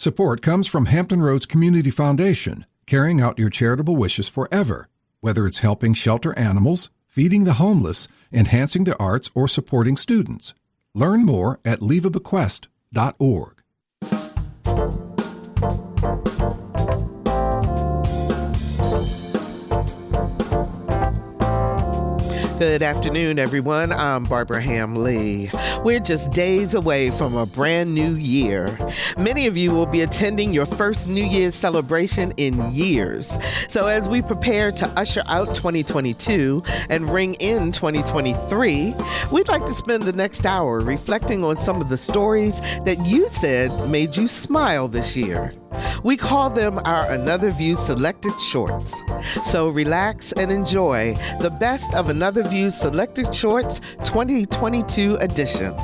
Support comes from Hampton Roads Community Foundation, carrying out your charitable wishes forever, whether it's helping shelter animals, feeding the homeless, enhancing the arts, or supporting students. Learn more at leaveabequest.org. Good afternoon, everyone. I'm Barbara Hamlee. We're just days away from a brand new year. Many of you will be attending your first New Year's celebration in years. So as we prepare to usher out 2022 and ring in 2023, we'd like to spend the next hour reflecting on some of the stories that you said made you smile this year. We call them our Another View Selected Shorts. So relax and enjoy the best of Another View Selected Shorts 2022 edition.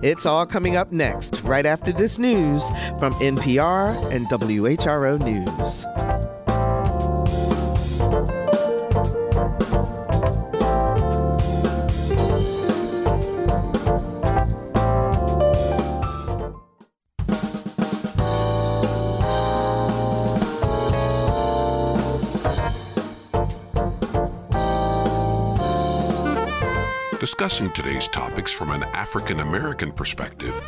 It's all coming up next, right after this news from NPR and WHRO News. Discussing today's topics from an African-American perspective,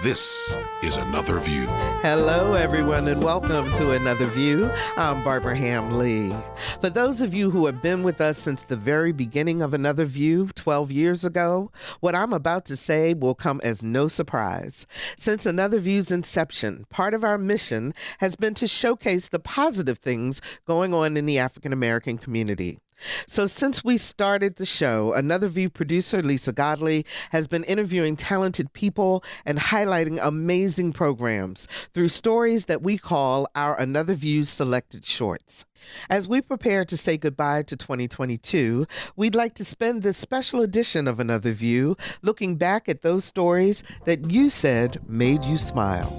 this is Another View. Hello, everyone, and welcome to Another View. I'm Barbara Hamlee. For those of you who have been with us since the very beginning of Another View 12 years ago, what I'm about to say will come as no surprise. Since Another View's inception, part of our mission has been to showcase the positive things going on in the African-American community. So since we started the show, Another View producer Lisa Godley has been interviewing talented people and highlighting amazing programs through stories that we call our Another View Selected Shorts. As we prepare to say goodbye to 2022, we'd like to spend this special edition of Another View looking back at those stories that you said made you smile.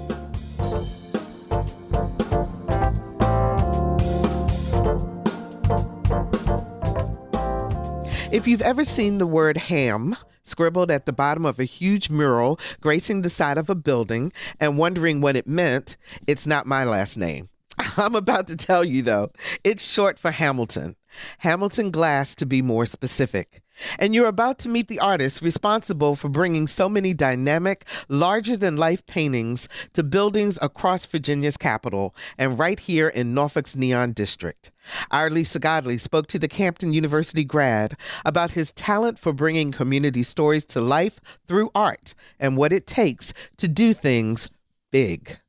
If you've ever seen the word ham scribbled at the bottom of a huge mural gracing the side of a building and wondering what it meant, it's not my last name. I'm about to tell you, though. It's short for Hamilton. Hamilton Glass, to be more specific. And you're about to meet the artist responsible for bringing so many dynamic, larger-than-life paintings to buildings across Virginia's capital and right here in Norfolk's Neon District. Our Lisa Godley spoke to the Campton University grad about his talent for bringing community stories to life through art and what it takes to do things big.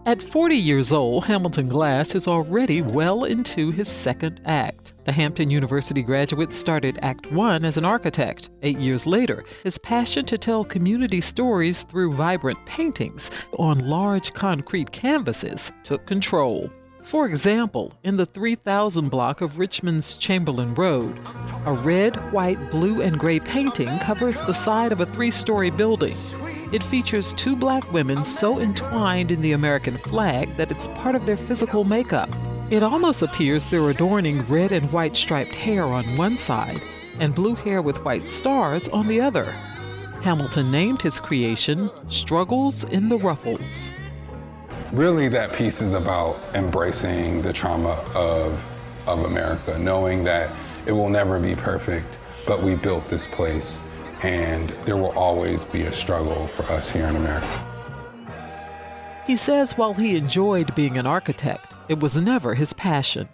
At 40 years old, Hamilton Glass is already well into his second act. The Hampton University graduate started Act 1 as an architect. 8 years later, his passion to tell community stories through vibrant paintings on large concrete canvases took control. For example, in the 3000 block of Richmond's Chamberlain Road, a red, white, blue, and gray painting covers the side of a 3-story building. It features 2 black women so entwined in the American flag that it's part of their physical makeup. It almost appears they're adorning red and white striped hair on one side and blue hair with white stars on the other. Hamilton named his creation Struggles in the Ruffles. Really, that piece is about embracing the trauma of America, knowing that it will never be perfect, but we built this place, and there will always be a struggle for us here in America. He says while he enjoyed being an architect, it was never his passion.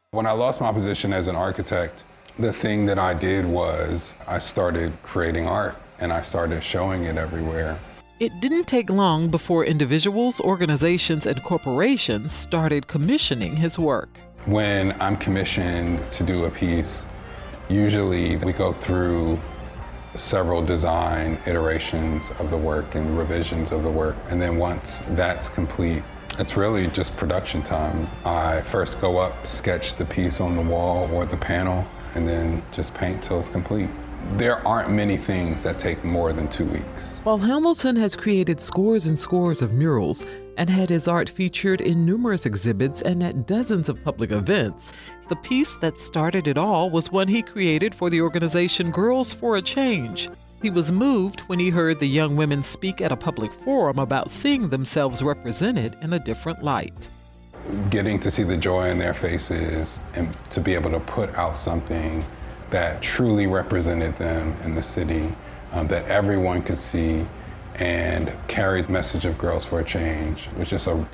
When I lost my position as an architect, the thing that I did was I started creating art, and I started showing it everywhere. It didn't take long before individuals, organizations, and corporations started commissioning his work. When I'm commissioned to do a piece, usually we go through several design iterations of the work and revisions of the work. And then once that's complete, it's really just production time. I first go up, sketch the piece on the wall or the panel, and then just paint till it's complete. There aren't many things that take more than 2 weeks. While Hamilton has created scores and scores of murals and had his art featured in numerous exhibits and at dozens of public events, the piece that started it all was one he created for the organization Girls for a Change. He was moved when he heard the young women speak at a public forum about seeing themselves represented in a different light. Getting to see the joy in their faces and to be able to put out something that truly represented them in the city, that everyone could see and carry the message of Girls for a Change was just a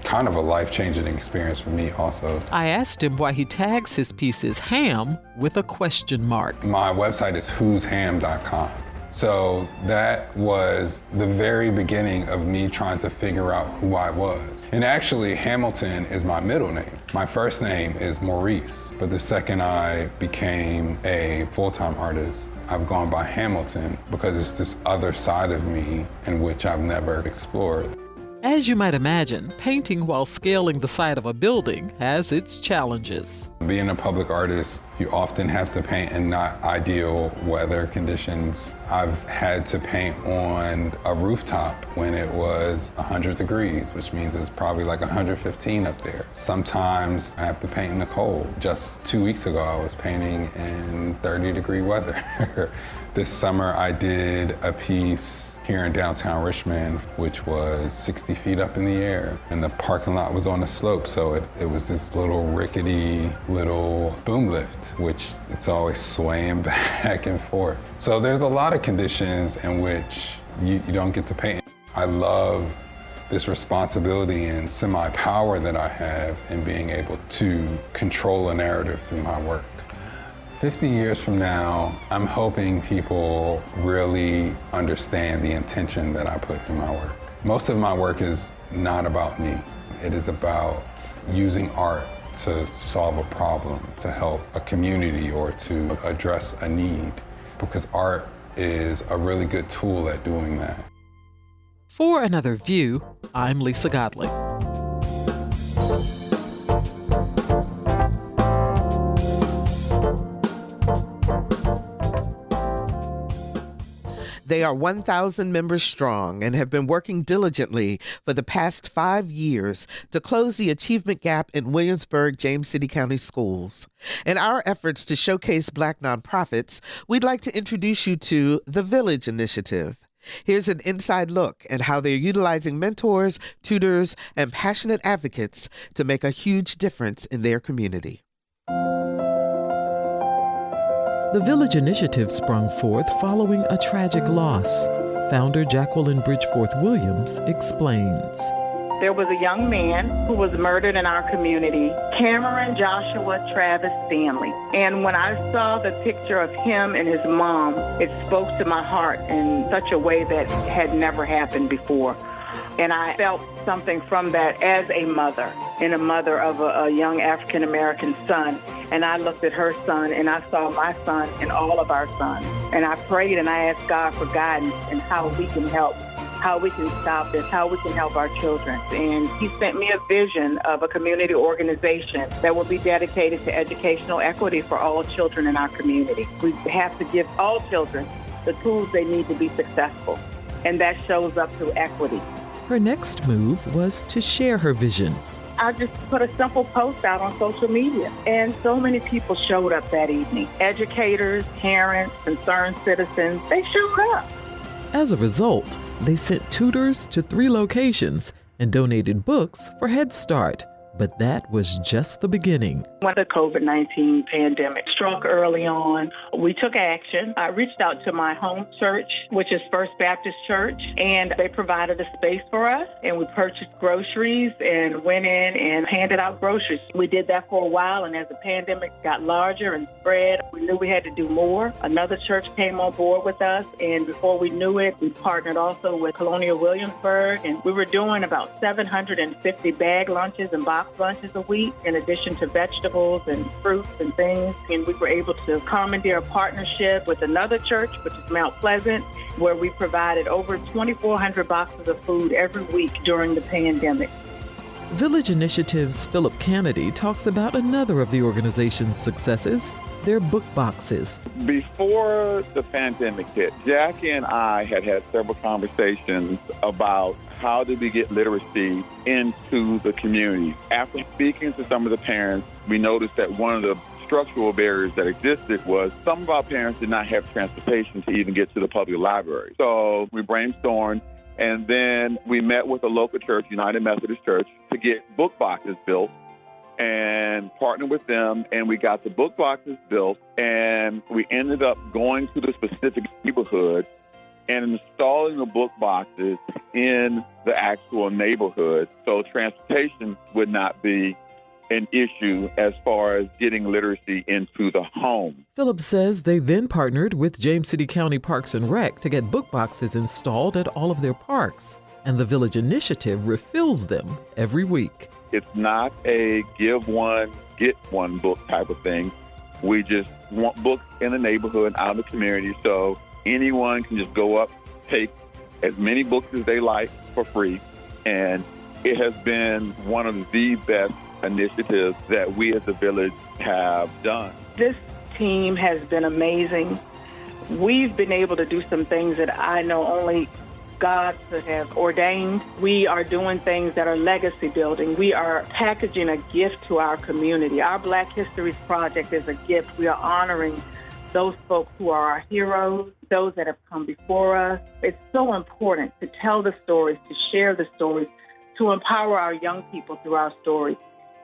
kind of a life-changing experience for me also. I asked him why he tags his pieces ham with a question mark. My website is whosham.com. So that was the very beginning of me trying to figure out who I was. And actually, Hamilton is my middle name. My first name is Maurice, but the second I became a full-time artist, I've gone by Hamilton because it's this other side of me in which I've never explored. As you might imagine, painting while scaling the side of a building has its challenges. Being a public artist, you often have to paint in not ideal weather conditions. I've had to paint on a rooftop when it was 100 degrees, which means it's probably like 115 up there. Sometimes I have to paint in the cold. Just 2 weeks ago, I was painting in 30-degree weather. This summer, I did a piece here in downtown Richmond, which was 60 feet up in the air. And the parking lot was on a slope, so it was this little rickety little boom lift, which it's always swaying back and forth. So there's a lot of conditions in which you don't get to paint. I love this responsibility and semi-power that I have in being able to control a narrative through my work. 50 years from now, I'm hoping people really understand the intention that I put in my work. Most of my work is not about me. It is about using art to solve a problem, to help a community, or to address a need, because art is a really good tool at doing that. For Another View, I'm Lisa Godley. They are 1,000 members strong and have been working diligently for the past 5 years to close the achievement gap in Williamsburg, James City County schools. In our efforts to showcase Black nonprofits, we'd like to introduce you to the Village Initiative. Here's an inside look at how they're utilizing mentors, tutors, and passionate advocates to make a huge difference in their community. The Village Initiative sprung forth following a tragic loss. Founder Jacqueline Bridgeforth Williams explains. There was a young man who was murdered in our community, Cameron Joshua Travis Stanley. And when I saw the picture of him and his mom, it spoke to my heart in such a way that had never happened before. And I felt something from that as a mother, and a mother of a young African-American son. And I looked at her son, and I saw my son and all of our sons. And I prayed and I asked God for guidance and how we can help, how we can stop this, how we can help our children. And he sent me a vision of a community organization that will be dedicated to educational equity for all children in our community. We have to give all children the tools they need to be successful. And that shows up through equity. Her next move was to share her vision. I just put a simple post out on social media, and so many people showed up that evening. Educators, parents, concerned citizens, they showed up. As a result, they sent tutors to 3 locations and donated books for Head Start. But that was just the beginning. When the COVID-19 pandemic struck early on, we took action. I reached out to my home church, which is First Baptist Church, and they provided a space for us, and we purchased groceries and went in and handed out groceries. We did that for a while, and as the pandemic got larger and spread, we knew we had to do more. Another church came on board with us, and before we knew it, we partnered also with Colonial Williamsburg, and we were doing about 750 bag lunches and box lunches a week, in addition to vegetables and fruits and things. And we were able to commandeer a partnership with another church, which is Mount Pleasant, where we provided over 2,400 boxes of food every week during the pandemic. Village Initiative's Philip Kennedy talks about another of the organization's successes, their book boxes. Before the pandemic hit, Jackie and I had several conversations about how do we get literacy into the community. After speaking to some of the parents, we noticed that one of the structural barriers that existed was some of our parents did not have transportation to even get to the public library. So we brainstormed, and then we met with a local church, United Methodist Church, to get book boxes built and partnered with them, and we got the book boxes built, and we ended up going to the specific neighborhood and installing the book boxes in the actual neighborhood so transportation would not be an issue as far as getting literacy into the home. Phillips says they then partnered with James City County Parks and Rec to get book boxes installed at all of their parks, and the Village Initiative refills them every week. It's not a give one, get one book type of thing. We just want books in the neighborhood, out in the community, so anyone can just go up, take as many books as they like for free, and it has been one of the best initiatives that we as a village have done. This team has been amazing. We've been able to do some things that I know only God could have ordained. We are doing things that are legacy building. We are packaging a gift to our community. Our Black Histories Project is a gift. We are honoring those folks who are our heroes, those that have come before us. It's so important to tell the stories, to share the stories, to empower our young people through our stories.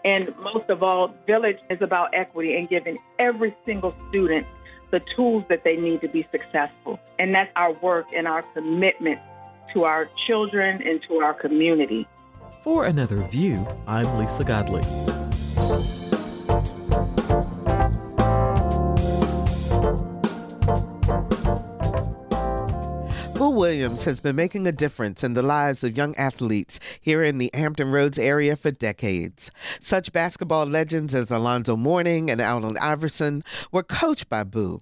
And most of all, Village is about equity and giving every single student the tools that they need to be successful. And that's our work and our commitment to our children and to our community. For Another View, I'm Lisa Godley. Boo Williams has been making a difference in the lives of young athletes here in the Hampton Roads area for decades. Such basketball legends as Alonzo Mourning and Allen Iverson were coached by Boo.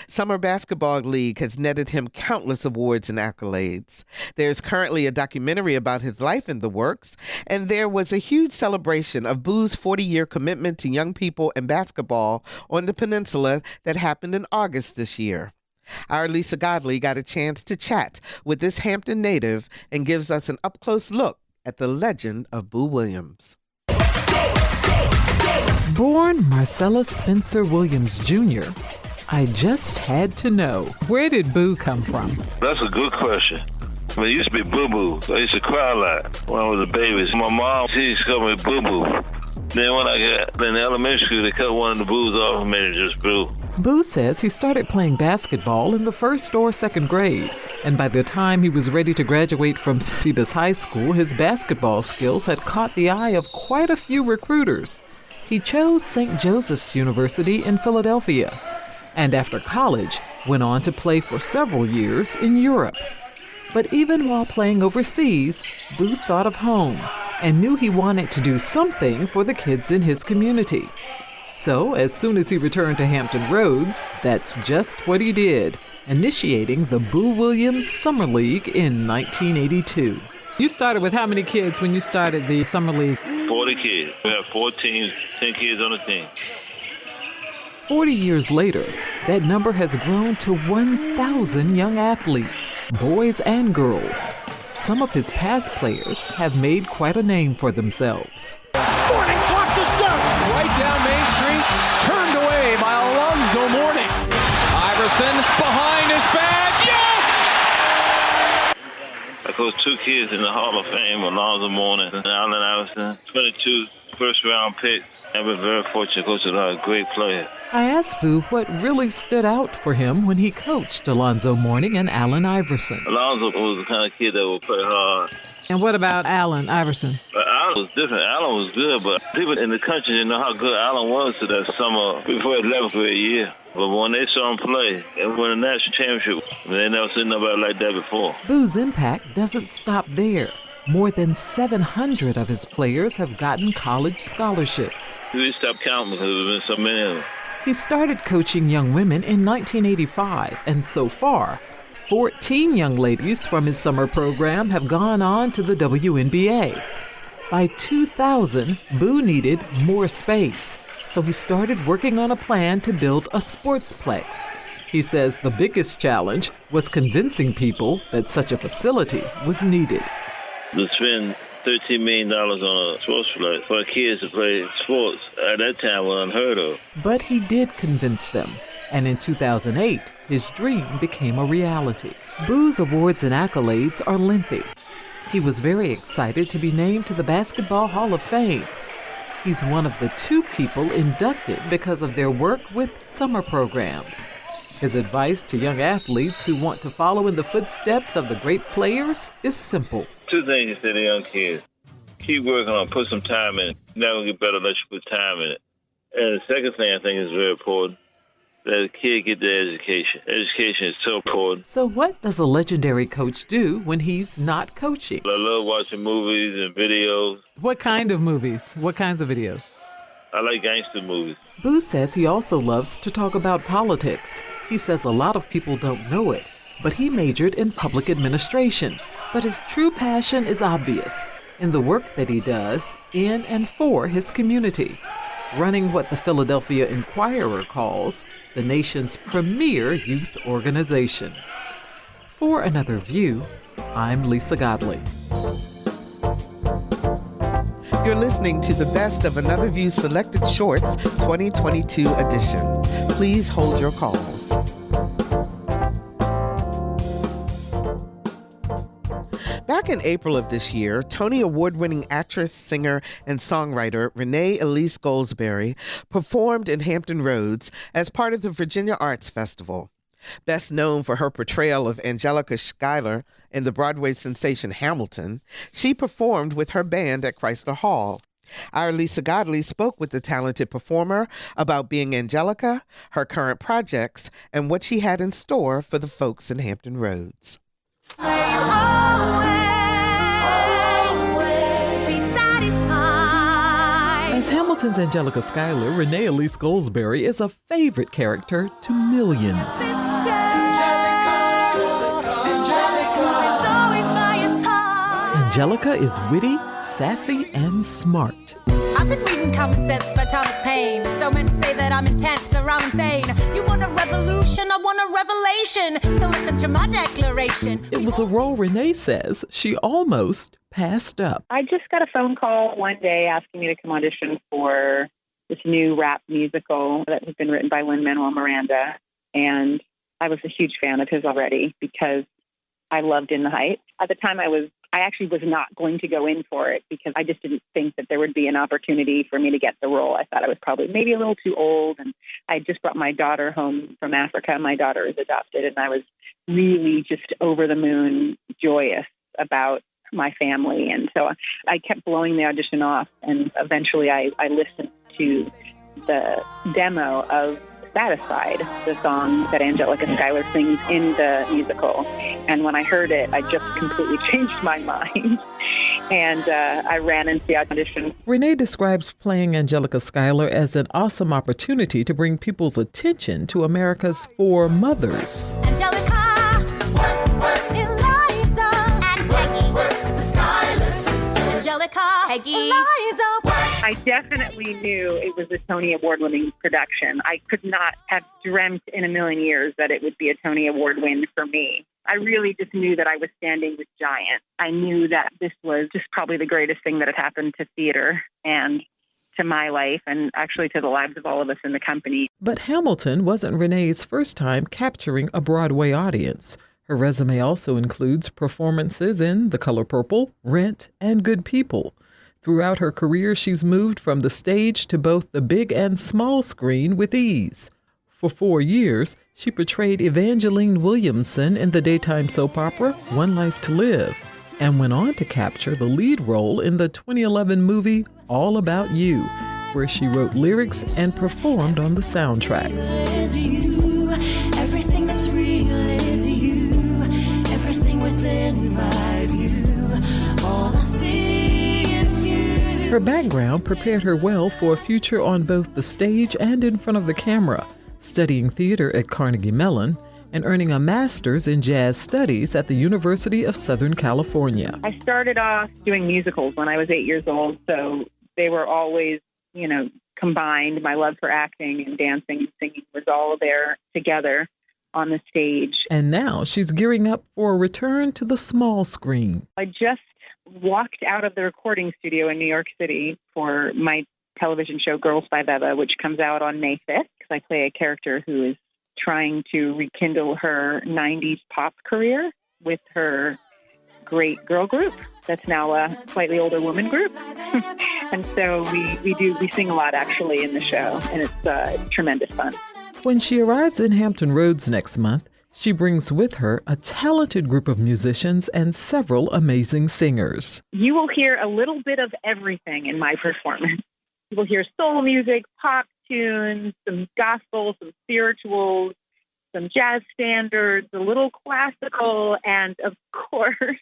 Summer Basketball League has netted him countless awards and accolades. There's currently a documentary about his life in the works, and there was a huge celebration of Boo's 40-year commitment to young people and basketball on the peninsula that happened in August this year. Our Lisa Godley got a chance to chat with this Hampton native and gives us an up-close look at the legend of Boo Williams. Born Marcella Spencer Williams Jr., I just had to know, where did Boo come from? That's a good question. I mean, it used to be Boo-Boo. I used to cry a lot when I was a baby. My mom, she used to call me Boo-Boo. Then when I got in elementary school, they cut one of the Boos off and made it just Boo. Boo says he started playing basketball in the first or second grade, and by the time he was ready to graduate from Phoebus High School, his basketball skills had caught the eye of quite a few recruiters. He chose St. Joseph's University in Philadelphia, and after college, went on to play for several years in Europe. But even while playing overseas, Boo thought of home and knew he wanted to do something for the kids in his community. So as soon as he returned to Hampton Roads, that's just what he did, initiating the Boo Williams Summer League in 1982. You started with how many kids when you started the Summer League? 40 kids. We have 4 teams, 10 kids on the team. 40 years later, that number has grown to 1,000 young athletes, boys and girls. Some of his past players have made quite a name for themselves. Mourning blocked his dunk. Right down Main Street, turned away by Alonzo Mourning. Iverson behind his back, yes! I coached 2 kids in the Hall of Fame, Alonzo Mourning and Allen Iverson, 22 first-round picks. I've been very fortunate to coach a lot of great players. I asked Boo what really stood out for him when he coached Alonzo Mourning and Allen Iverson. Alonzo was the kind of kid that would play hard. And what about Allen Iverson? Allen was different. Allen was good, but people in the country didn't know how good Allen was to that summer before his 11th grade year. But when they saw him play and win a national championship, they never seen nobody like that before. Boo's impact doesn't stop there. More than 700 of his players have gotten college scholarships. We stopped counting because there have been so many of them. He started coaching young women in 1985, and so far, 14 young ladies from his summer program have gone on to the WNBA. By 2000, Boo needed more space, so he started working on a plan to build a sportsplex. He says the biggest challenge was convincing people that such a facility was needed. To spend $13 million on a sports flight for kids to play sports. At that time, was unheard of. But he did convince them, and in 2008, his dream became a reality. Boo's awards and accolades are lengthy. He was very excited to be named to the Basketball Hall of Fame. He's one of the 2 people inducted because of their work with summer programs. His advice to young athletes who want to follow in the footsteps of the great players is simple. 2 things he said to young kids. Keep working on it, put some time in it. Never get better unless you put time in it. And the second thing I think is very important, that a kid get their education. Education is so important. So what does a legendary coach do when he's not coaching? I love watching movies and videos. What kind of movies? What kinds of videos? I like gangster movies. Boo says he also loves to talk about politics. He says a lot of people don't know it, but he majored in public administration. But his true passion is obvious in the work that he does in and for his community, running what the Philadelphia Inquirer calls the nation's premier youth organization. For Another View, I'm Lisa Godley. You're listening to the best of Another View Selected Shorts 2022 edition. Please hold your calls. Back in April of this year, Tony Award-winning actress, singer, and songwriter Renee Elise Goldsberry performed in Hampton Roads as part of the Virginia Arts Festival. Best known for her portrayal of Angelica Schuyler in the Broadway sensation Hamilton, she performed with her band at Chrysler Hall. Our Lisa Godley spoke with the talented performer about being Angelica, her current projects, and what she had in store for the folks in Hampton Roads. As Hamilton's Angelica Schuyler, Renee Elise Goldsberry is a favorite character to millions. Angelica is witty, sassy, and smart. I've been reading Common Sense by Thomas Paine. So men say that I'm intense or I'm insane. You want a revolution, I want a revelation. So listen to my declaration. It was a role Renee says she almost passed up. I just got a phone call one day asking me to come audition for this new rap musical that has been written by Lin-Manuel Miranda. And I was a huge fan of his already because I loved In the Heights. At the time I actually was not going to go in for it because I just didn't think that there would be an opportunity for me to get the role. I thought I was probably maybe a little too old, and I just brought my daughter home from Africa. My daughter is adopted, and I was really just over the moon joyous about my family. And so I kept blowing the audition off, and eventually I listened to the demo of Satisfied, the song that Angelica Schuyler sings in the musical. And when I heard it, I just completely changed my mind. And I ran into the audition. Renee describes playing Angelica Schuyler as an awesome opportunity to bring people's attention to America's 4 mothers. Angelica, Eliza, and Peggy, the Schuyler sisters. Angelica, Peggy, Eliza. I definitely knew it was a Tony Award-winning production. I could not have dreamt in a million years that it would be a Tony Award win for me. I really just knew that I was standing with giants. I knew that this was just probably the greatest thing that had happened to theater and to my life and actually to the lives of all of us in the company. But Hamilton wasn't Renee's first time capturing a Broadway audience. Her resume also includes performances in The Color Purple, Rent, and Good People. Throughout her career, she's moved from the stage to both the big and small screen with ease. For 4 years, she portrayed Evangeline Williamson in the daytime soap opera One Life to Live, and went on to capture the lead role in the 2011 movie All About You, where she wrote lyrics and performed on the soundtrack. Everything that's real is you. Everything within my view. All I see. Her background prepared her well for a future on both the stage and in front of the camera, studying theater at Carnegie Mellon and earning a master's in jazz studies at the University of Southern California. I started off doing musicals when I was 8 years old, so they were always, combined. My love for acting and dancing and singing was all there together on the stage. And now she's gearing up for a return to the small screen. I just walked out of the recording studio in New York City for my television show Girls by Beba, which comes out on May 5th, because I play a character who is trying to rekindle her 90s pop career with her great girl group that's now a slightly older woman group. And so we sing a lot, actually, in the show, and it's tremendous fun. When she arrives in Hampton Roads next month, she brings with her a talented group of musicians and several amazing singers. You will hear a little bit of everything in my performance. You will hear soul music, pop tunes, some gospel, some spirituals, some jazz standards, a little classical, and of course,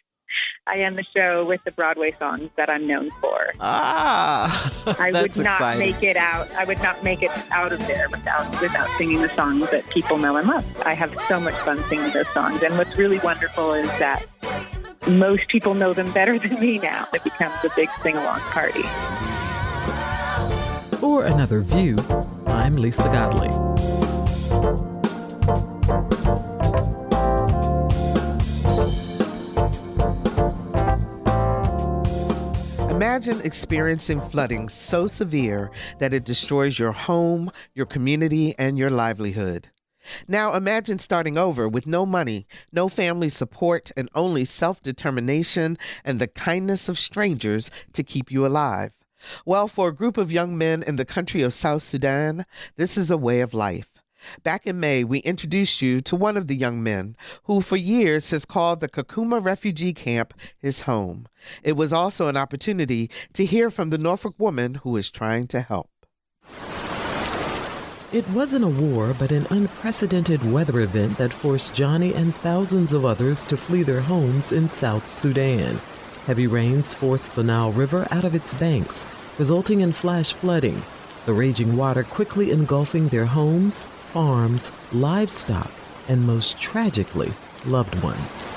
I end the show with the Broadway songs that I'm known for. I would not make it out. I would not make it out of there without singing the songs that people know and love. I have so much fun singing those songs. And what's really wonderful is that most people know them better than me now. It becomes a big sing-along party. For Another View, I'm Lisa Godley. Imagine experiencing flooding so severe that it destroys your home, your community, and your livelihood. Now imagine starting over with no money, no family support, and only self-determination and the kindness of strangers to keep you alive. Well, for a group of young men in the country of South Sudan, this is a way of life. Back in May, we introduced you to one of the young men who for years has called the Kakuma refugee camp his home. It was also an opportunity to hear from the Norfolk woman who is trying to help. It wasn't a war, but an unprecedented weather event that forced Johnny and thousands of others to flee their homes in South Sudan. Heavy rains forced the Nile River out of its banks, resulting in flash flooding, the raging water quickly engulfing their homes, farms, livestock, and most tragically, loved ones.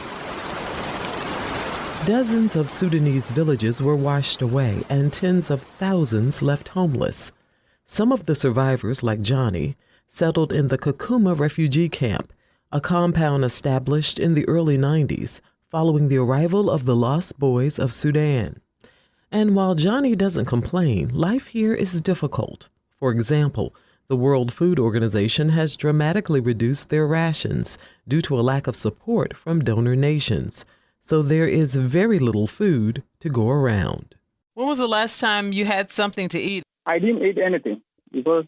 Dozens of Sudanese villages were washed away and tens of thousands left homeless. Some of the survivors, like Johnny, settled in the Kakuma refugee camp, a compound established in the early 90s following the arrival of the Lost Boys of Sudan. And while Johnny doesn't complain, life here is difficult. For example, the World Food Organization has dramatically reduced their rations due to a lack of support from donor nations. So there is very little food to go around. When was the last time you had something to eat? I didn't eat anything because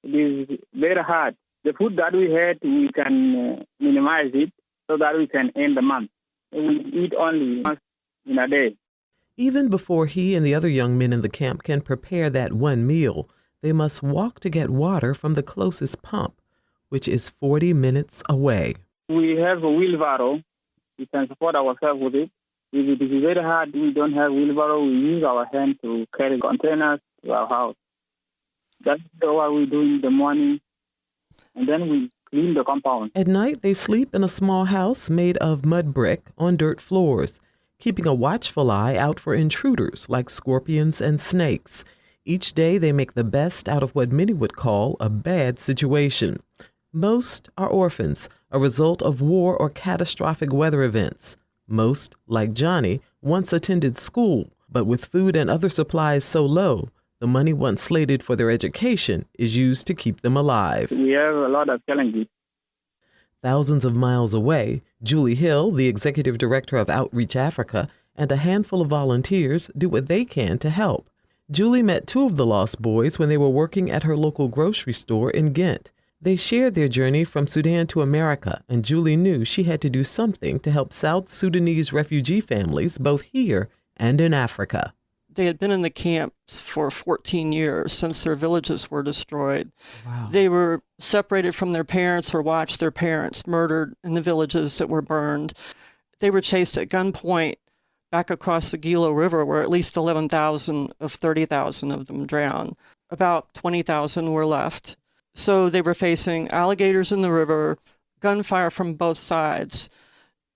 it is very hard. The food that we had, we can minimize it so that we can end the month. We eat only once in a day. Even before he and the other young men in the camp can prepare that one meal, they must walk to get water from the closest pump, which is 40 minutes away. We have a wheelbarrow. We can support ourselves with it. If it is very hard, we don't have wheelbarrow. We use our hand to carry containers to our house. That's what we do in the morning, and then we clean the compound. At night, they sleep in a small house made of mud brick on dirt floors, keeping a watchful eye out for intruders like scorpions and snakes. Each day, they make the best out of what many would call a bad situation. Most are orphans, a result of war or catastrophic weather events. Most, like Johnny, once attended school, but with food and other supplies so low, the money once slated for their education is used to keep them alive. We have a lot of challenges. Thousands of miles away, Julie Hill, the executive director of Outreach Africa, and a handful of volunteers do what they can to help. Julie met two of the Lost Boys when they were working at her local grocery store in Ghent. They shared their journey from Sudan to America, and Julie knew she had to do something to help South Sudanese refugee families both here and in Africa. They had been in the camps for 14 years since their villages were destroyed. Wow. They were separated from their parents or watched their parents murdered in the villages that were burned. They were chased at gunpoint back across the Gilo River, where at least 11,000 of 30,000 of them drowned. About 20,000 were left. So they were facing alligators in the river, gunfire from both sides.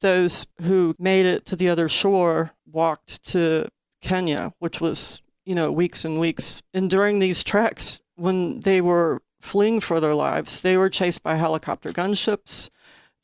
Those who made it to the other shore walked to Kenya, which was, weeks and weeks. And during these treks, when they were fleeing for their lives, they were chased by helicopter gunships.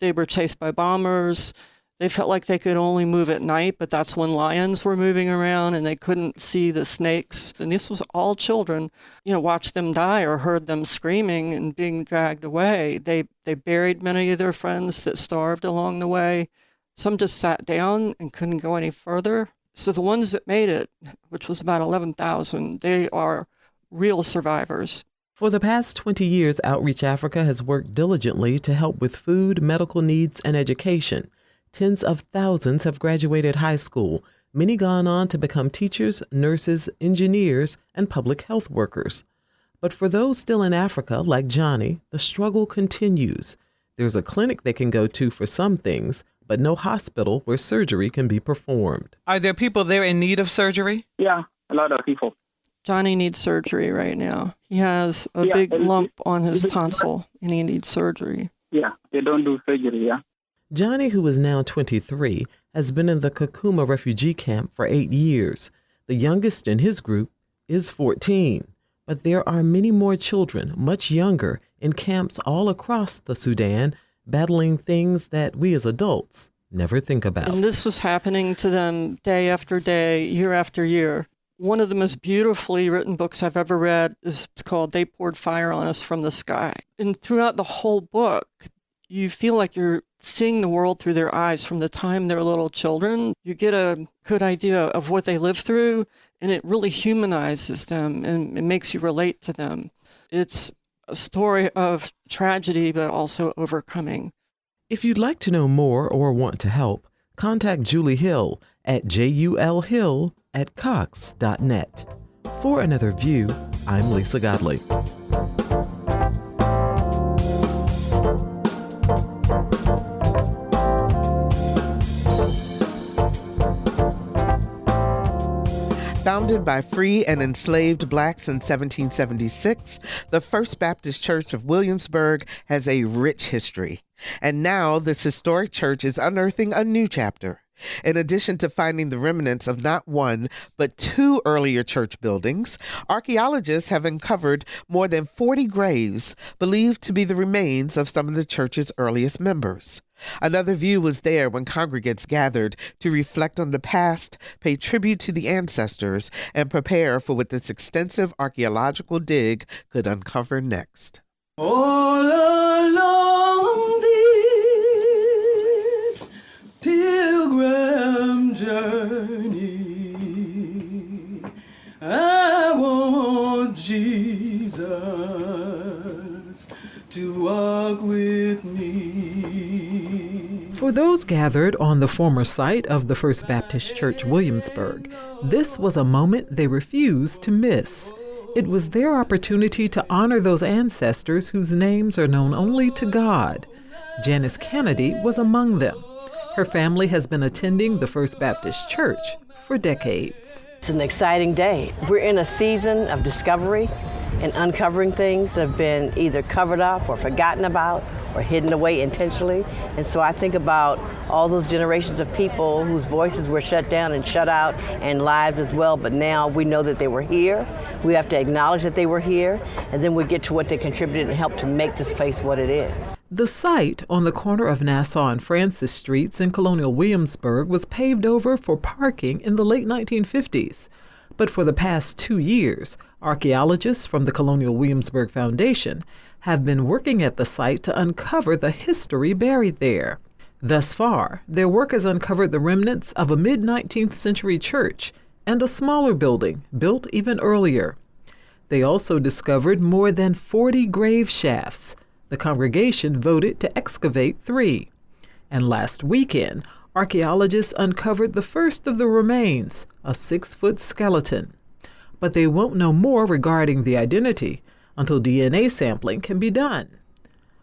They were chased by bombers. They felt like they could only move at night, but that's when lions were moving around and they couldn't see the snakes. And this was all children, watched them die or heard them screaming and being dragged away. They buried many of their friends that starved along the way. Some just sat down and couldn't go any further. So the ones that made it, which was about 11,000, they are real survivors. For the past 20 years, Outreach Africa has worked diligently to help with food, medical needs, and education. Tens of thousands have graduated high school, many gone on to become teachers, nurses, engineers, and public health workers. But for those still in Africa, like Johnny, the struggle continues. There's a clinic they can go to for some things, but no hospital where surgery can be performed. Are there people there in need of surgery? Yeah, a lot of people. Johnny needs surgery right now. He has a big lump on his tonsil, and he needs surgery. Yeah, they don't do surgery, yeah. Johnny, who is now 23, has been in the Kakuma refugee camp for 8 years. The youngest in his group is 14. But there are many more children, much younger, in camps all across the Sudan, battling things that we as adults never think about. And this was happening to them day after day, year after year. One of the most beautifully written books I've ever read is called They Poured Fire on Us from the Sky. And throughout the whole book, you feel like you're seeing the world through their eyes from the time they're little children. You get a good idea of what they live through, and it really humanizes them and it makes you relate to them. It's a story of tragedy, but also overcoming. If you'd like to know more or want to help, contact Julie Hill at julhill@cox.net. For Another View, I'm Lisa Godley. Founded by free and enslaved blacks in 1776, the First Baptist Church of Williamsburg has a rich history. And now this historic church is unearthing a new chapter. In addition to finding the remnants of not one, but two earlier church buildings, archaeologists have uncovered more than 40 graves believed to be the remains of some of the church's earliest members. Another View was there when congregants gathered to reflect on the past, pay tribute to the ancestors, and prepare for what this extensive archaeological dig could uncover next. All along this pilgrim journey, I want Jesus to walk with me. For those gathered on the former site of the First Baptist Church, Williamsburg, this was a moment they refused to miss. It was their opportunity to honor those ancestors whose names are known only to God. Janice Kennedy was among them. Her family has been attending the First Baptist Church for decades. It's an exciting day. We're in a season of discovery and uncovering things that have been either covered up or forgotten about or hidden away intentionally. And so I think about all those generations of people whose voices were shut down and shut out, and lives as well, but now we know that they were here. We have to acknowledge that they were here, and then we get to what they contributed and helped to make this place what it is. The site on the corner of Nassau and Francis Streets in colonial Williamsburg was paved over for parking in the late 1950s. But for the past 2 years, archaeologists from the Colonial Williamsburg Foundation have been working at the site to uncover the history buried there. Thus far, their work has uncovered the remnants of a mid-19th century church and a smaller building built even earlier. They also discovered more than 40 grave shafts. The congregation voted to excavate 3. And last weekend, archaeologists uncovered the first of the remains, a 6-foot skeleton. But they won't know more regarding the identity until DNA sampling can be done.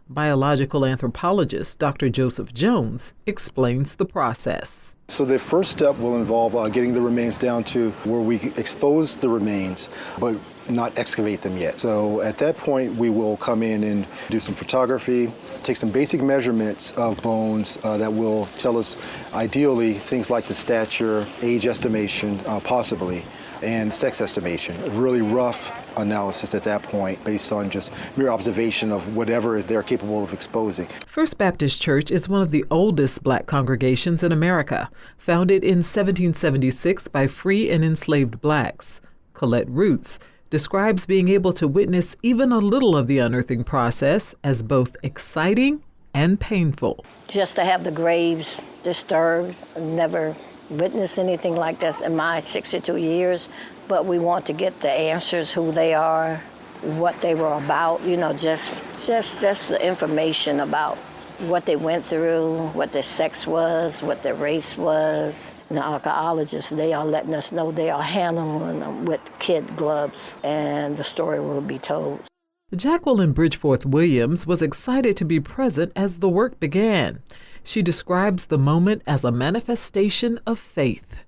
Biological anthropologist Dr. Joseph Jones explains the process. So the first step will involve getting the remains down to where we expose the remains, but not excavate them yet. So at that point, we will come in and do some photography, take some basic measurements of bones that will tell us, ideally, things like the stature, age estimation, possibly. and sex estimation. A really rough analysis at that point based on just mere observation of whatever is they're capable of exposing. First Baptist Church is one of the oldest black congregations in America, founded in 1776 by free and enslaved blacks. Colette Roots describes being able to witness even a little of the unearthing process as both exciting and painful. Just to have the graves disturbed, never witnessed anything like this in my 62 years, but we want to get the answers, who they are, what they were about, just information about what they went through, what their sex was, what their race was. The archaeologists, they are letting us know they are handling them with kid gloves, and the story will be told. Jacqueline Bridgeforth Williams was excited to be present as the work began. She describes the moment as a manifestation of faith.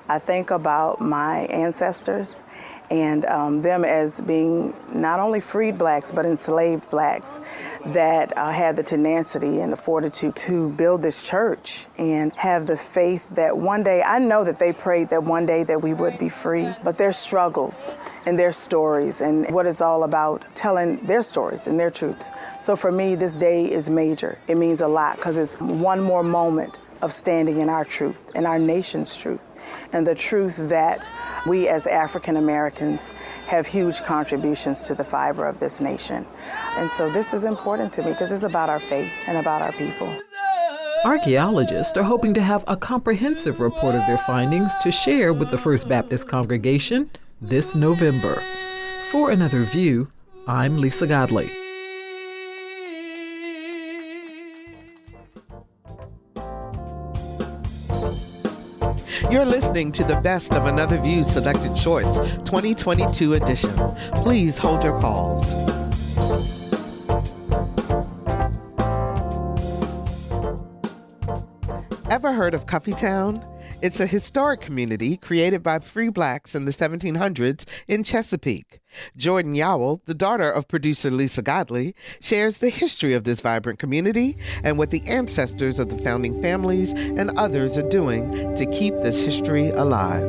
I think about my ancestors and them as being not only freed blacks, but enslaved blacks that had the tenacity and the fortitude to build this church and have the faith that one day, I know that they prayed that one day that we would be free, but their struggles and their stories and what it's all about, telling their stories and their truths. So for me, this day is major. It means a lot because it's one more moment of standing in our truth, in our nation's truth, and the truth that we as African Americans have huge contributions to the fiber of this nation. And so this is important to me because it's about our faith and about our people. Archaeologists are hoping to have a comprehensive report of their findings to share with the First Baptist congregation this November. For Another View, I'm Lisa Godley. You're listening to the Best of Another View Selected Shorts 2022 edition. Please hold your calls. Ever heard of Coffeetown? It's a historic community created by free blacks in the 1700s in Chesapeake. Jordan Yowell, the daughter of producer Lisa Godley, shares the history of this vibrant community and what the ancestors of the founding families and others are doing to keep this history alive.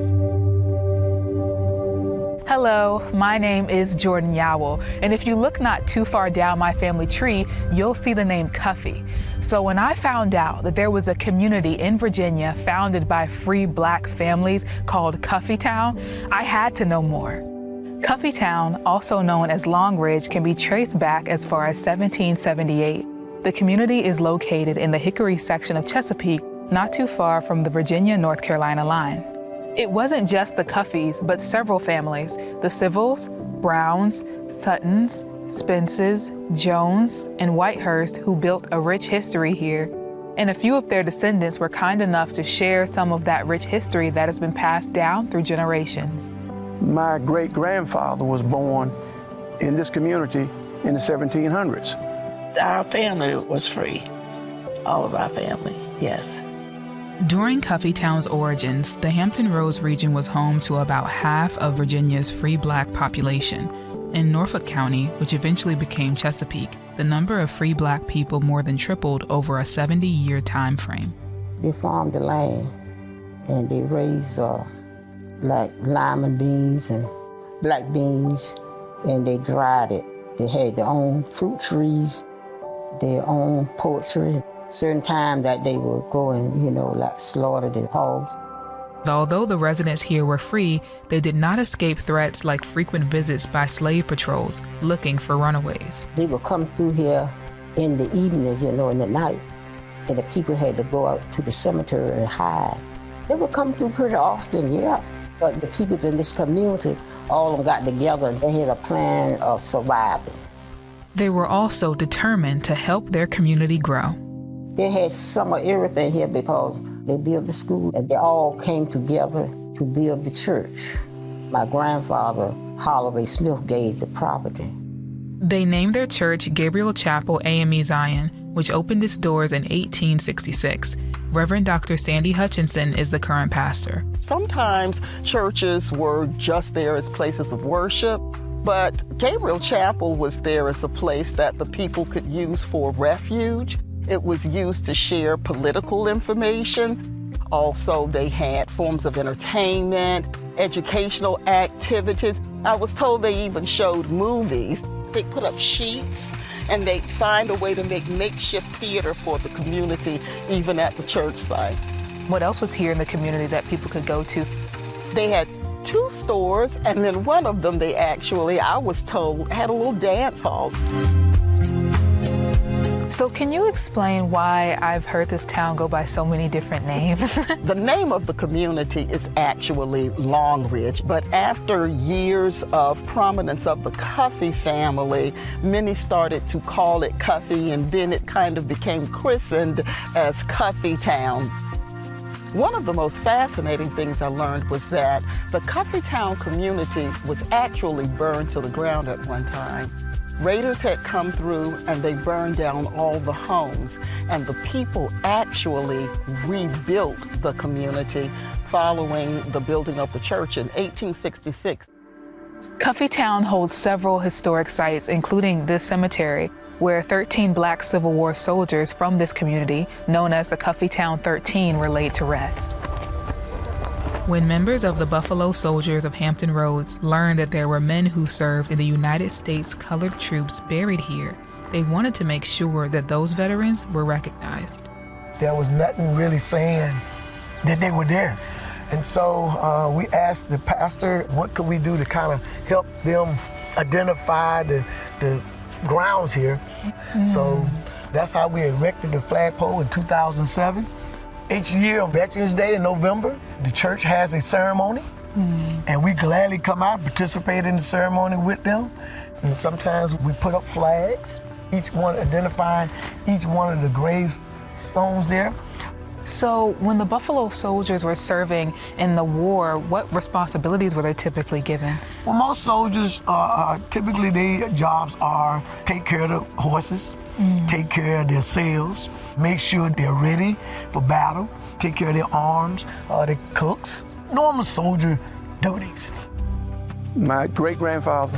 Hello, my name is Jordan Yowell, and if you look not too far down my family tree, you'll see the name Cuffy. So when I found out that there was a community in Virginia founded by free black families called Coffeetown, I had to know more. Coffeetown, also known as Long Ridge, can be traced back as far as 1778. The community is located in the Hickory section of Chesapeake, not too far from the Virginia-North Carolina line. It wasn't just the Cuffys, but several families, the Civils, Browns, Suttons, Spences, Jones, and Whitehurst, who built a rich history here. And a few of their descendants were kind enough to share some of that rich history that has been passed down through generations. My great-grandfather was born in this community in the 1700s. Our family was free, all of our family, yes. During Coffeetown's origins, the Hampton Roads region was home to about half of Virginia's free black population. In Norfolk County, which eventually became Chesapeake, the number of free black people more than tripled over a 70-year time frame. They farmed the land and they raised like lima beans and black beans, and they dried it. They had their own fruit trees, their own poultry. Certain time that they would go and, like slaughter the hogs. Although the residents here were free, they did not escape threats like frequent visits by slave patrols looking for runaways. They would come through here in the evenings, in the night, and the people had to go out to the cemetery and hide. They would come through pretty often, yeah. But the people in this community, all of them got together and they had a plan of surviving. They were also determined to help their community grow. They had some of everything here because they built the school and they all came together to build the church. My grandfather, Holloway Smith, gave the property. They named their church Gabriel Chapel AME Zion, which opened its doors in 1866. Reverend Dr. Sandy Hutchinson is the current pastor. Sometimes churches were just there as places of worship, but Gabriel Chapel was there as a place that the people could use for refuge. It was used to share political information. Also, they had forms of entertainment. educational activities. I was told they even showed movies. They put up sheets and they find a way to make makeshift theater for the community, even at the church site. What else was here in the community that people could go to? They had 2 stores, and then one of them they actually, I was told, had a little dance hall. So can you explain why I've heard this town go by so many different names? The name of the community is actually Long Ridge, but after years of prominence of the Cuffey family, many started to call it Cuffey, and then it kind of became christened as Cuffey Town. One of the most fascinating things I learned was that the Cuffey Town community was actually burned to the ground at one time. Raiders had come through and they burned down all the homes, and the people actually rebuilt the community following the building of the church in 1866. Cuffey Town holds several historic sites, including this cemetery, where 13 Black Civil War soldiers from this community, known as the Cuffey Town 13, were laid to rest. When members of the Buffalo Soldiers of Hampton Roads learned that there were men who served in the United States colored troops buried here, they wanted to make sure that those veterans were recognized. There was nothing really saying that they were there. And so we asked the pastor, what could we do to kind of help them identify the grounds here. So that's how we erected the flagpole in 2007. Each year on Veterans Day in November, the church has a ceremony, and we gladly come out and participate in the ceremony with them. And sometimes we put up flags, each one identifying each one of the gravestones there. So when the Buffalo Soldiers were serving in the war, what responsibilities were they typically given? Well, most soldiers, typically their jobs are take care of the horses, take care of their sails, make sure they're ready for battle, take care of their arms, their cooks, normal soldier duties. My great-grandfather,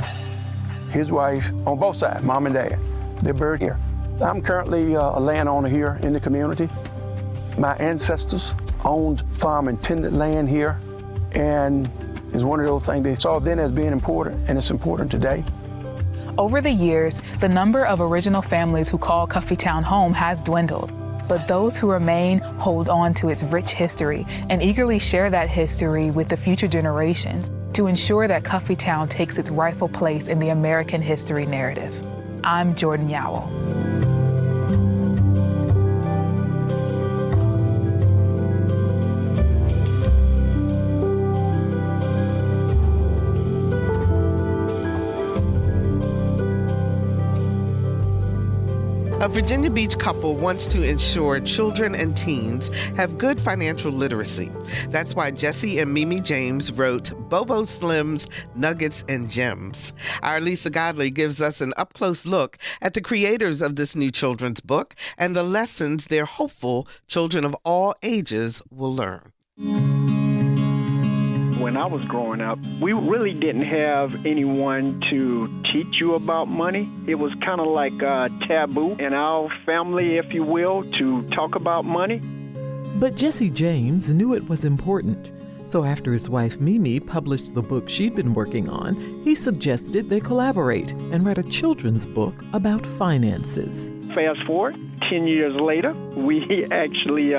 his wife, on both sides, mom and dad, they're buried here. I'm currently a landowner here in the community. My ancestors owned farm and tended land here, and it's one of those things they saw then as being important, and it's important today. Over the years, the number of original families who call Cuffey Town home has dwindled, but those who remain hold on to its rich history and eagerly share that history with the future generations to ensure that Cuffey Town takes its rightful place in the American history narrative. I'm Jordan Yowell. A Virginia Beach couple wants to ensure children and teens have good financial literacy. That's why Jesse and Mimi James wrote Bobo Slim's Nuggets and Gems. Our Lisa Godley gives us an up-close look at the creators of this new children's book and the lessons they're hopeful children of all ages will learn. When I was growing up, we really didn't have anyone to teach you about money. It was kind of like taboo in our family, if you will, to talk about money. But Jesse James knew it was important. So after his wife Mimi published the book she'd been working on, he suggested they collaborate and write a children's book about finances. Fast forward, 10 years later, we actually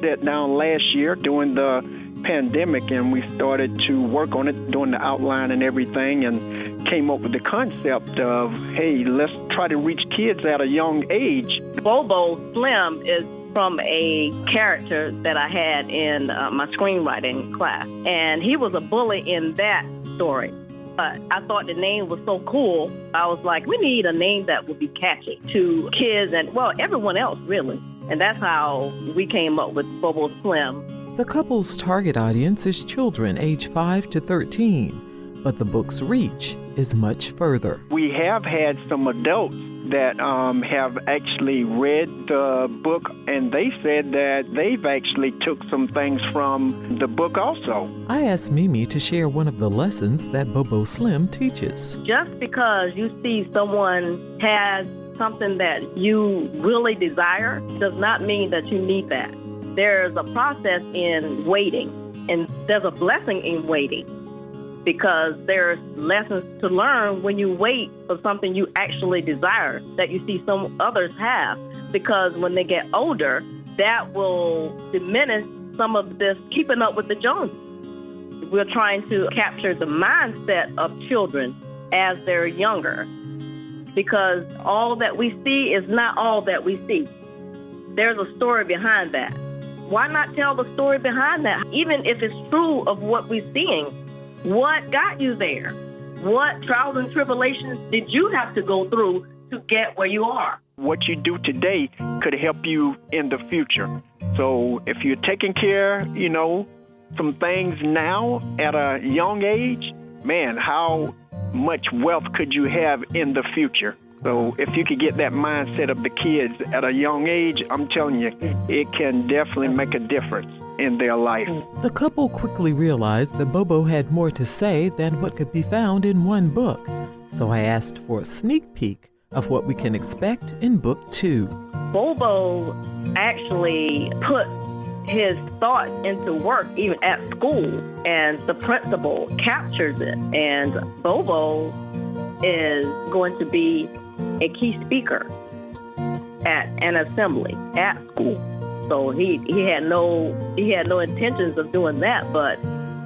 sat down last year during the pandemic, and we started to work on it, doing the outline and everything, and came up with the concept of, hey, let's try to reach kids at a young age. Bobo Slim is from a character that I had in my screenwriting class, and he was a bully in that story. But I thought the name was so cool, I was like, we need a name that would be catchy to kids and, well, everyone else, really. And that's how we came up with Bobo Slim. The couple's target audience is children age 5 to 13, but the book's reach is much further. We have had some adults that have actually read the book, and they said that they've actually took some things from the book also. I asked Mimi to share one of the lessons that Bobo Slim teaches. Just because you see someone has something that you really desire does not mean that you need that. There's a process in waiting. And there's a blessing in waiting, because there's lessons to learn when you wait for something you actually desire that you see some others have. Because when they get older, that will diminish some of this keeping up with the Joneses. We're trying to capture the mindset of children as they're younger, because all that we see is not all that we see. There's a story behind that. Why not tell the story behind that? Even if it's true of what we're seeing, what got you there? What trials and tribulations did you have to go through to get where you are? What you do today could help you in the future. So if you're taking care, some things now at a young age, man, how much wealth could you have in the future? So if you could get that mindset of the kids at a young age, I'm telling you, it can definitely make a difference in their life. The couple quickly realized that Bobo had more to say than what could be found in one book. So I asked for a sneak peek of what we can expect in book 2. Bobo actually put his thoughts into work even at school, and the principal captures it. And Bobo is going to be a key speaker at an assembly at school. So he had no intentions of doing that, but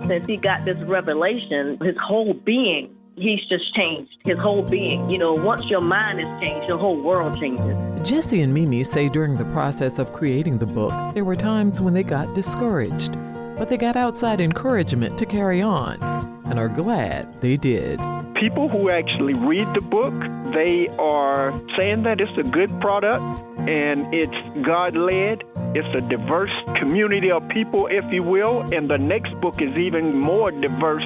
since he got this revelation, his whole being, he's just changed. His whole being. Once your mind is changed, your whole world changes. Jesse and Mimi say during the process of creating the book, there were times when they got discouraged, but they got outside encouragement to carry on, and are glad they did. People who actually read the book, they are saying that it's a good product and it's God-led. It's a diverse community of people, if you will, and the next book is even more diverse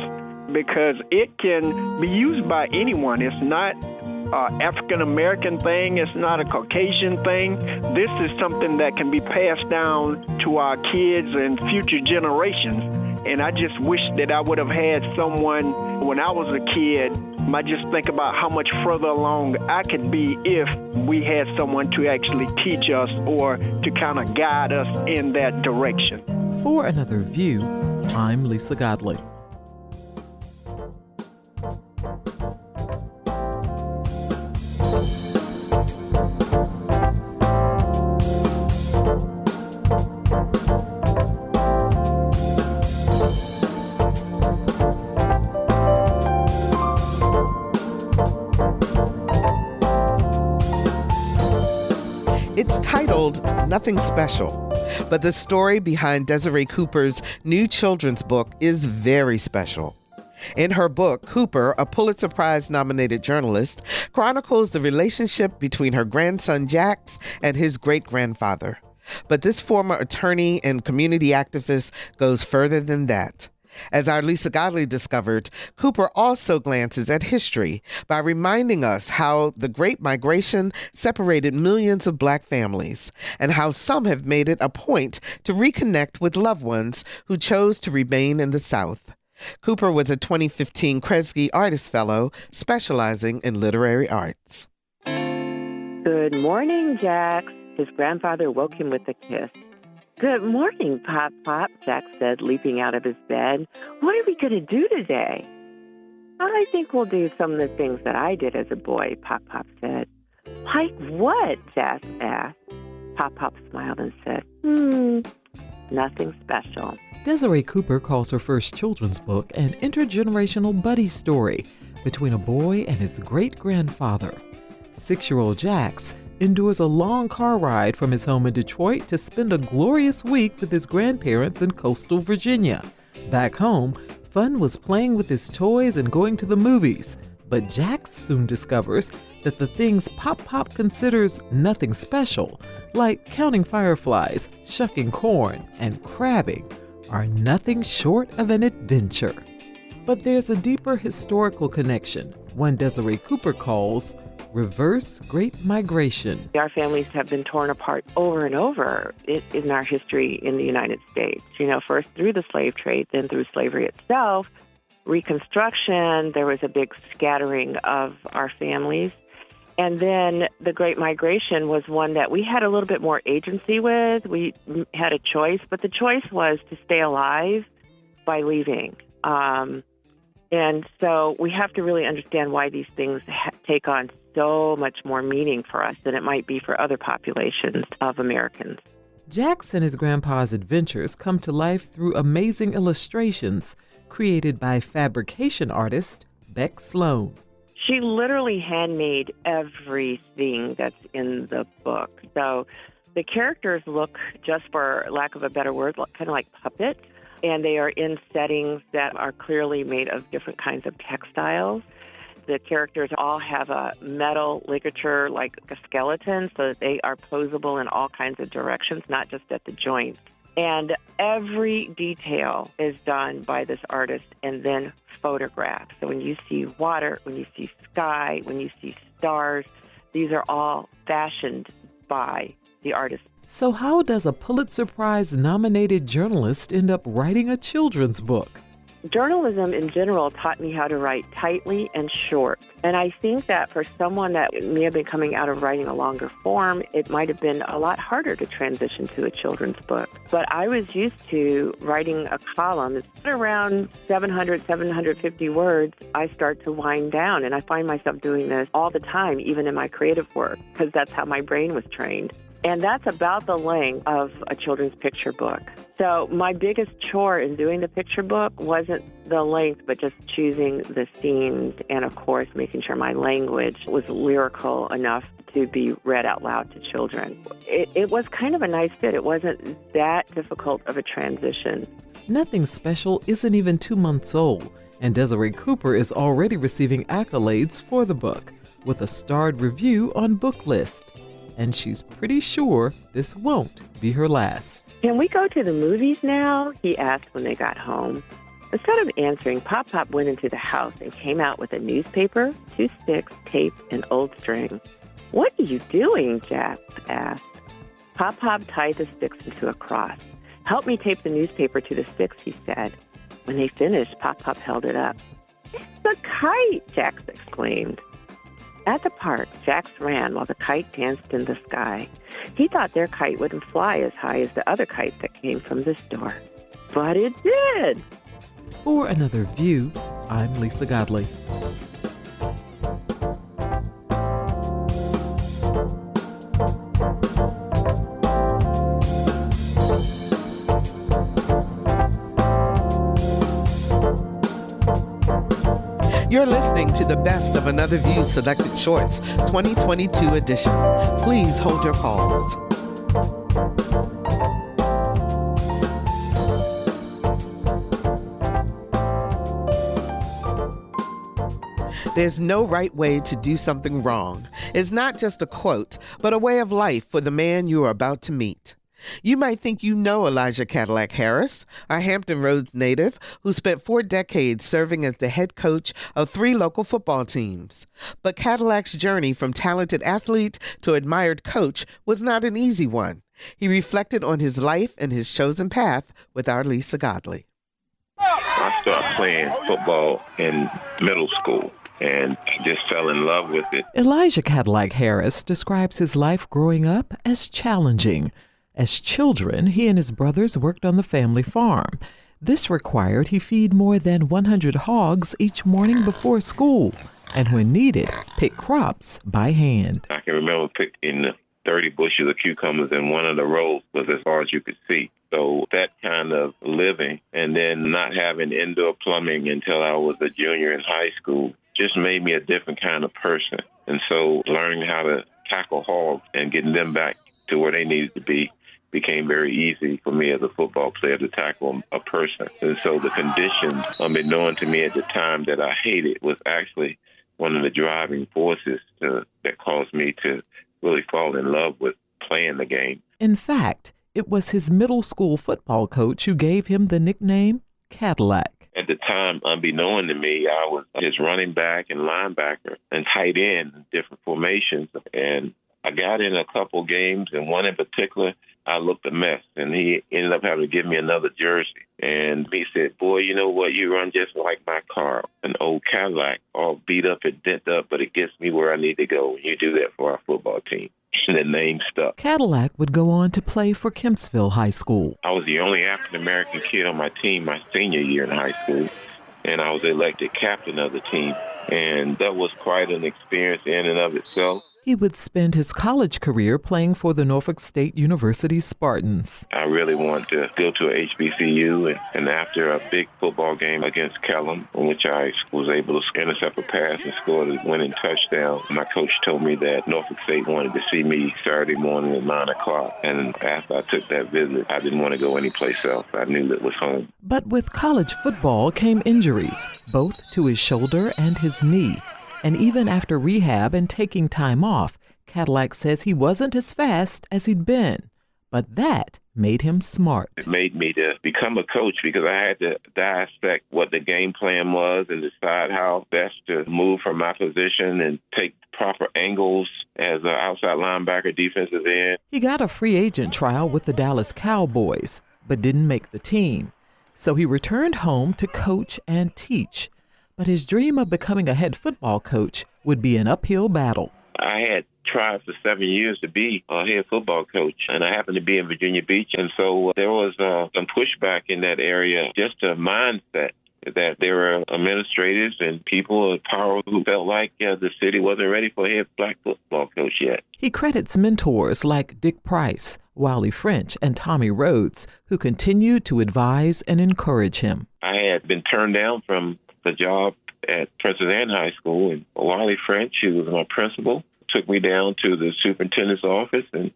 because it can be used by anyone. It's not an African-American thing. It's not a Caucasian thing. This is something that can be passed down to our kids and future generations. And I just wish that I would have had someone when I was a kid. I just think about how much further along I could be if we had someone to actually teach us or to kind of guide us in that direction. For Another View, I'm Lisa Godley. It's titled Nothing Special, but the story behind Desiree Cooper's new children's book is very special. In her book, Cooper, a Pulitzer Prize-nominated journalist, chronicles the relationship between her grandson Jax and his great-grandfather. But this former attorney and community activist goes further than that. As our Lisa Godley discovered, Cooper also glances at history by reminding us how the Great Migration separated millions of Black families and how some have made it a point to reconnect with loved ones who chose to remain in the South. Cooper was a 2015 Kresge Artist Fellow specializing in literary arts. Good morning, Jax. His grandfather woke him with a kiss. Good morning, Pop Pop, Jack said, leaping out of his bed. What are we going to do today? I think we'll do some of the things that I did as a boy, Pop Pop said. Like what? Jack asked. Pop Pop smiled and said, nothing special. Desiree Cooper calls her first children's book an intergenerational buddy story between a boy and his great-grandfather. 6-year-old Jax endures a long car ride from his home in Detroit to spend a glorious week with his grandparents in coastal Virginia. Back home, fun was playing with his toys and going to the movies. But Jax soon discovers that the things Pop Pop considers nothing special, like counting fireflies, shucking corn, and crabbing, are nothing short of an adventure. But there's a deeper historical connection, one Desiree Cooper calls reverse Great Migration. Our families have been torn apart over and over in our history in the United States. First through the slave trade, then through slavery itself. Reconstruction, there was a big scattering of our families. And then the Great Migration was one that we had a little bit more agency with. We had a choice, but the choice was to stay alive by leaving. And so we have to really understand why these things take on so much more meaning for us than it might be for other populations of Americans. Jax and his grandpa's adventures come to life through amazing illustrations created by fabrication artist Beck Sloan. She literally handmade everything that's in the book. So the characters look, just for lack of a better word, kind of like puppets, and they are in settings that are clearly made of different kinds of textiles. The characters all have a metal ligature like a skeleton, so that they are posable in all kinds of directions, not just at the joints. And every detail is done by this artist and then photographed. So when you see water, when you see sky, when you see stars, these are all fashioned by the artist. So how does a Pulitzer Prize-nominated journalist end up writing a children's book? Journalism in general taught me how to write tightly and short. And I think that for someone that may have been coming out of writing a longer form, it might have been a lot harder to transition to a children's book. But I was used to writing a column. It's around 700, 750 words. I start to wind down, and I find myself doing this all the time, even in my creative work, because that's how my brain was trained. And that's about the length of a children's picture book. So my biggest chore in doing the picture book wasn't the length, but just choosing the scenes and, of course, making sure my language was lyrical enough to be read out loud to children. It was kind of a nice fit. It wasn't that difficult of a transition. Nothing Special isn't even 2 months old, and Desiree Cooper is already receiving accolades for the book, with a starred review on Booklist. And she's pretty sure this won't be her last. Can we go to the movies now? He asked when they got home. Instead of answering, Pop Pop went into the house and came out with a newspaper, 2 sticks, tape, and old string. What are you doing? Jack asked. Pop Pop tied the sticks into a cross. Help me tape the newspaper to the sticks, he said. When they finished, Pop Pop held it up. It's a kite, Jax exclaimed. At the park, Jax ran while the kite danced in the sky. He thought their kite wouldn't fly as high as the other kites that came from the store. But it did! For Another View, I'm Lisa Godley. You're listening to the Best of Another View Selected Shorts 2022 edition. Please hold your calls. There's no right way to do something wrong. It's not just a quote, but a way of life for the man you are about to meet. You might think you know Elijah Cadillac Harris, a Hampton Roads native who spent 4 decades serving as the head coach of 3 local football teams. But Cadillac's journey from talented athlete to admired coach was not an easy one. He reflected on his life and his chosen path with our Lisa Godley. I started playing football in middle school and just fell in love with it. Elijah Cadillac Harris describes his life growing up as challenging. As children, he and his brothers worked on the family farm. This required he feed more than 100 hogs each morning before school, and when needed, pick crops by hand. I can remember picking 30 bushels of cucumbers, and one of the rows was as far as you could see. So that kind of living, and then not having indoor plumbing until I was a junior in high school, just made me a different kind of person. And so learning how to tackle hogs and getting them back to where they needed to be became very easy for me as a football player to tackle a person. And so the conditions known to me at the time that I hated was actually one of the driving forces that caused me to really fall in love with playing the game. In fact, it was his middle school football coach who gave him the nickname Cadillac. At the time, unbeknown to me, I was his running back and linebacker and tight end in different formations. And I got in a couple games, and one in particular, I looked a mess, and he ended up having to give me another jersey. And he said, boy, you know what? You run just like my car, an old Cadillac, all beat up and dent up, but it gets me where I need to go. And you do that for our football team. and the name stuck. Cadillac would go on to play for Kempsville High School. I was the only African-American kid on my team my senior year in high school, and I was elected captain of the team. And that was quite an experience in and of itself. He would spend his college career playing for the Norfolk State University Spartans. I really wanted to go to a HBCU, and after a big football game against Kellum, in which I was able to intercept a pass and score the winning touchdown, my coach told me that Norfolk State wanted to see me Saturday morning at 9 o'clock. And after I took that visit, I didn't want to go anyplace else. I knew that was home. But with college football came injuries, both to his shoulder and his knee. And even after rehab and taking time off, Cadillac says he wasn't as fast as he'd been. But that made him smart. It made me to become a coach because I had to dissect what the game plan was and decide how best to move from my position and take proper angles as an outside linebacker, defensive end. He got a free agent trial with the Dallas Cowboys, but didn't make the team. So he returned home to coach and teach. But his dream of becoming a head football coach would be an uphill battle. I had tried for 7 years to be a head football coach, and I happened to be in Virginia Beach. And so there was some pushback in that area, just a mindset that there were administrators and people of power who felt like the city wasn't ready for a head black football coach yet. He credits mentors like Dick Price, Wiley French, and Tommy Rhodes, who continued to advise and encourage him. I had been turned down from the job at Princess Anne High School, and Wiley French, who was my principal, took me down to the superintendent's office, and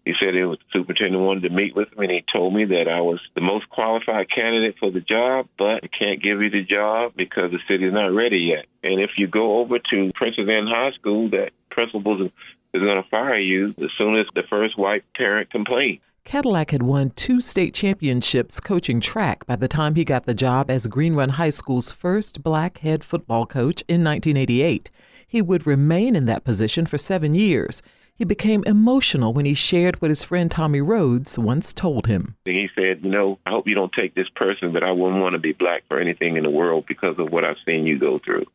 he said the superintendent wanted to meet with me, and he told me that I was the most qualified candidate for the job, but I can't give you the job because the city is not ready yet. And if you go over to Princess Anne High School, that principal is going to fire you as soon as the first white parent complains. Cadillac had won 2 state championships coaching track by the time he got the job as Green Run High School's first black head football coach in 1988. He would remain in that position for 7 years. He became emotional when he shared what his friend Tommy Rhodes once told him. He said, I hope you don't take this person, but I wouldn't want to be black for anything in the world because of what I've seen you go through.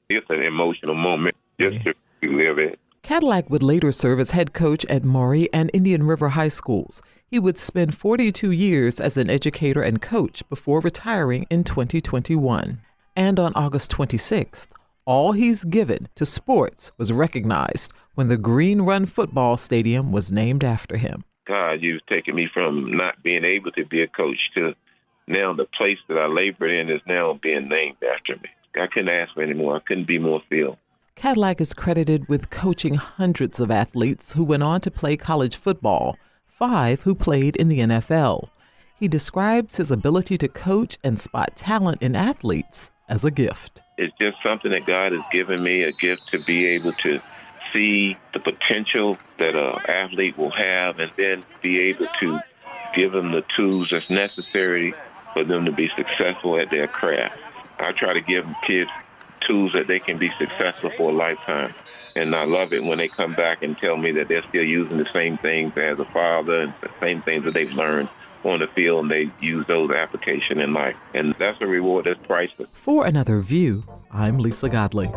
It's an emotional moment just to live it. Cadillac would later serve as head coach at Maury and Indian River High Schools. He would spend 42 years as an educator and coach before retiring in 2021. And on August 26th, all he's given to sports was recognized when the Green Run Football Stadium was named after him. God, you've taken me from not being able to be a coach to now the place that I labored in is now being named after me. I couldn't ask for any more. I couldn't be more filled. Cadillac is credited with coaching hundreds of athletes who went on to play college football, 5 who played in the NFL. He describes his ability to coach and spot talent in athletes as a gift. It's just something that God has given me, a gift to be able to see the potential that an athlete will have and then be able to give them the tools that's necessary for them to be successful at their craft. I try to give kids tools that they can be successful for a lifetime. And I love it when they come back and tell me that they're still using the same things as a father and the same things that they've learned on the field, and they use those applications in life. And that's a reward that's priceless. For Another View, I'm Lisa Godley.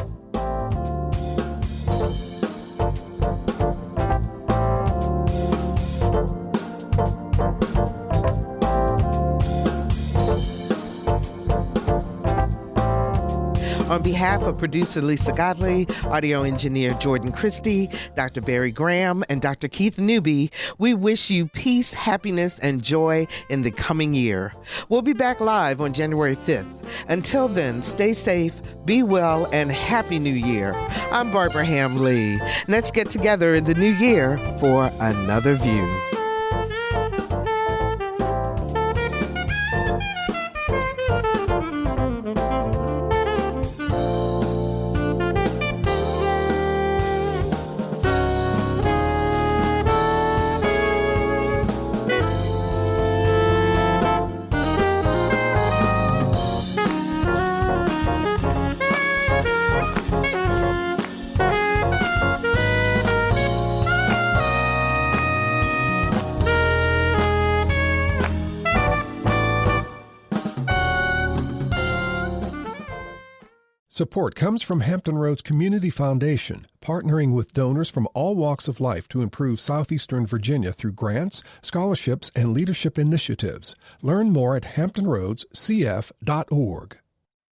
On behalf of producer Lisa Godley, audio engineer Jordan Christie, Dr. Barry Graham, and Dr. Keith Newby, we wish you peace, happiness, and joy in the coming year. We'll be back live on January 5th. Until then, stay safe, be well, and Happy New Year. I'm Barbara Ham-Lee. Let's get together in the new year for Another View. Support comes from Hampton Roads Community Foundation, partnering with donors from all walks of life to improve southeastern Virginia through grants, scholarships, and leadership initiatives. Learn more at hamptonroadscf.org.